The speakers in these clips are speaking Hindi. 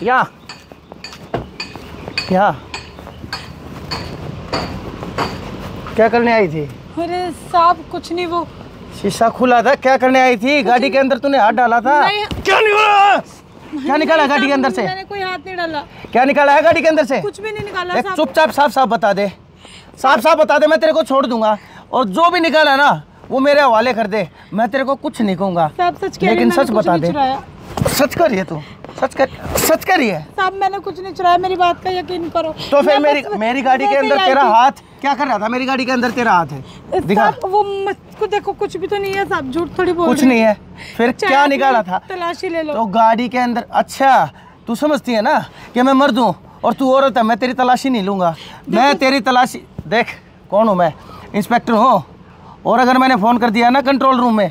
या क्या करने आई थी? अरे साहब कुछ नहीं, वो शीशा खुला था, क्या करने आई थी? गाड़ी के अंदर तूने हाथ डाला था? क्या निकाला? क्या निकाला गाड़ी के अंदर से? मैंने कोई हाथ नहीं डाला। क्या निकाला है गाड़ी के अंदर से? कुछ भी नहीं निकाला साहब। चुपचाप साफ बता दे, साफ बता दे, मैं तेरे को छोड़ दूंगा। और जो भी निकाला ना वो मेरे हवाले कर दे, मैं तेरे को कुछ नहीं कहूँगा। लेकिन सच बता दे। सच करिए तू, सच करिए साहब, मैंने कुछ नहीं चुराया, मेरी बात का यकीन करो। तो फिर मेरी गाड़ी के अंदर तेरा हाथ क्या कर रहा था? मेरी गाड़ी के अंदर तेरा हाथ है, दिखा। वो मुझको देखो, कुछ भी तो नहीं है साहब, झूठ थोड़ी बोल। कुछ नहीं है, फिर क्या निकाला था? तलाशी ले लो। तो गाड़ी के अंदर, अच्छा तू समझती है ना कि मैं मर्द हूँ और तू औरत है, मैं तेरी तलाशी नहीं लूंगा। मैं तेरी तलाशी, देख कौन हूँ मैं, इंस्पेक्टर हूँ। और अगर मैंने फ़ोन कर दिया ना कंट्रोल रूम में,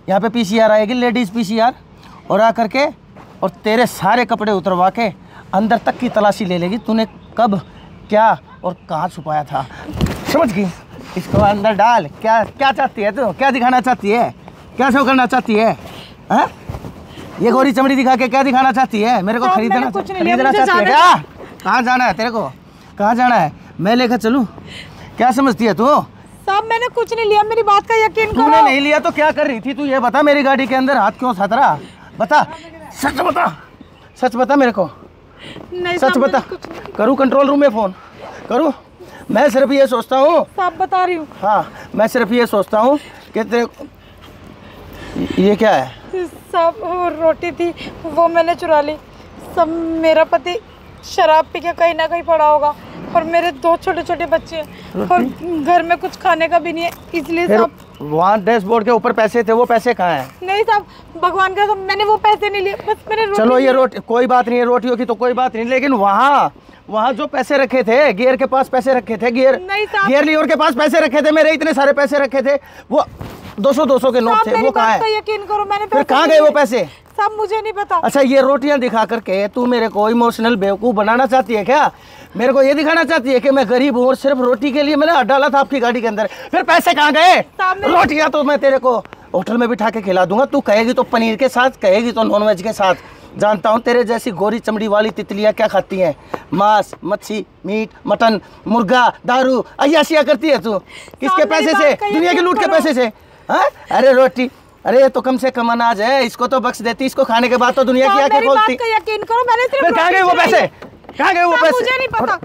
यहाँ पे PCR आएगी, लेडीज़ PCR, और आ करके और तेरे सारे कपड़े उतरवा के अंदर तक की तलाशी ले लेगी। तूने कब, क्या और कहाँ छुपाया था, समझ गई? इसको अंदर डाल। क्या क्या चाहती है तू? क्या दिखाना चाहती है? क्या शो करना चाहती है? हाँ, ये गोरी चमड़ी दिखा के क्या दिखाना चाहती है? मेरे को खरीदना चाहती है क्या? कहाँ जाना है तेरे को? कहाँ जाना है? मैं लेकर चलूँ? क्या समझती है तू? साहब मैंने कुछ नहीं लिया, मेरी बात का यकीन करो। तूने नहीं लिया तो क्या कर रही थी तू? ये बता, मेरी गाड़ी के अंदर हाथ क्यों था तेरा? बता, सच बता मेरे को। नहीं सच बता। करूँ कंट्रोल रूम में फ़ोन करूँ? मैं सिर्फ ये सोचता हूँ, साहब बता रही हूँ। हाँ, मैं सिर्फ ये सोचता हूँ कि तेरे, ये क्या है? साहब वो रोटी थी, वो मैंने चुरा ली। सब मेरा पति शराब पी के कहीं ना कहीं पड़ा होगा, और मेरे 2 छोटे छोटे बच्चे हैं, और घर में कुछ खाने का भी नहीं है, इसलिए साहब। वहाँ डैशबोर्ड के ऊपर पैसे थे, वो पैसे कहाँ हैं? नहीं साहब, भगवान का, मैंने वो पैसे नहीं लिए, बस मैंने रोटी। चलो ये रोटी कोई बात नहीं है, रोटियों की तो कोई बात नहीं, लेकिन वहाँ जो पैसे रखे थे, गियर के पास पैसे रखे थे, गियर लियोर के पास पैसे रखे थे, मेरे इतने सारे पैसे रखे थे, वो 200 के नोट थे, वो कहाँ है? यकीन करो, मैंने फिर कहाँ गए वो पैसे? साहब मुझे नहीं पता। अच्छा, ये रोटियां दिखा करके तू मेरे को इमोशनल बेवकूफ़ बनाना चाहती है क्या? मेरे को ये दिखाना चाहती है कि मैं गरीब हूँ और सिर्फ रोटी के लिए मैंने हाथ डाला था आपकी गाड़ी के अंदर? फिर पैसे कहाँ गए? रोटियां तो मैं तेरे को होटल में बिठा के खिला दूंगा, तू कहेगी तो पनीर के साथ, कहेगी तो नॉनवेज के साथ। जानता हूँ तेरे जैसी गोरी चमड़ी वाली तितलियाँ क्या खाती हैं, मांस, मच्छी, मीट, मटन, मुर्गा, दारू, अय्याशिया करती है तू। किसके पैसे से? दुनिया के लूट के पैसे से। हाँ, अरे रोटी, अरे ये तो कम से कम अनाज है, इसको तो बख्श देती, इसको खाने के बाद तो दुनिया की आंखें खोलती। यकीन करो, मैंने सिर्फ। कहाँ गए वो पैसे? कहाँ गए वो पैसे? मुझे नहीं पता।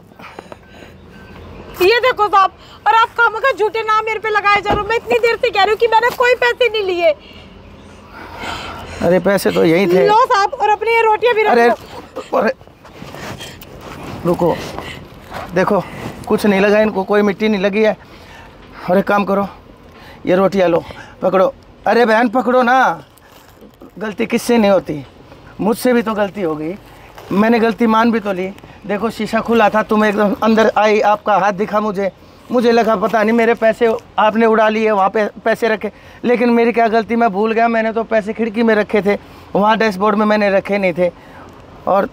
ये देखो साहब, और आप खामखा झूठे नाम मेरे पे लगाए जा रहे हो। मैं इतनी देर से कह रही हूँ कि मैंने कोई पैसे नहीं लिए। अरे पैसे तो यही थे। लो साहब, और अपनी ये रोटियां भी रख लो। अरे रुको, देखो कुछ नहीं लगा इनको, कोई मिट्टी नहीं लगी है। और एक काम करो, ये रोटियां लो, पकड़ो। अरे बहन पकड़ो ना, गलती किससे नहीं होती, मुझसे भी तो गलती हो गई, मैंने गलती मान भी तो ली। देखो शीशा खुला था, तुम एकदम अंदर आई, आपका हाथ दिखा मुझे लगा पता नहीं मेरे पैसे आपने उड़ा लिए, वहाँ पे पैसे रखे, लेकिन मेरी क्या गलती, मैं भूल गया, मैंने तो पैसे खिड़की में रखे थे, वहाँ डैशबोर्ड में मैंने रखे नहीं थे, और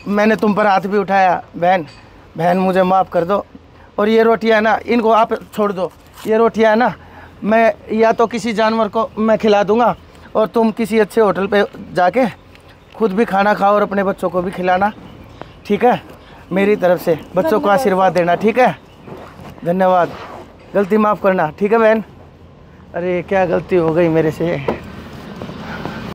मैंने तुम पर हाथ भी उठाया। बहन मुझे माफ़ कर दो। और ये रोटियाँ ना, इनको आप छोड़ दो, ये रोटियाँ ना मैं या तो किसी जानवर को मैं खिला दूँगा, और तुम किसी अच्छे होटल पे जाके खुद भी खाना खाओ और अपने बच्चों को भी खिलाना, ठीक है? मेरी तरफ से बच्चों को आशीर्वाद देना, ठीक है? धन्यवाद, गलती माफ़ करना, ठीक है बहन? अरे क्या गलती हो गई मेरे से।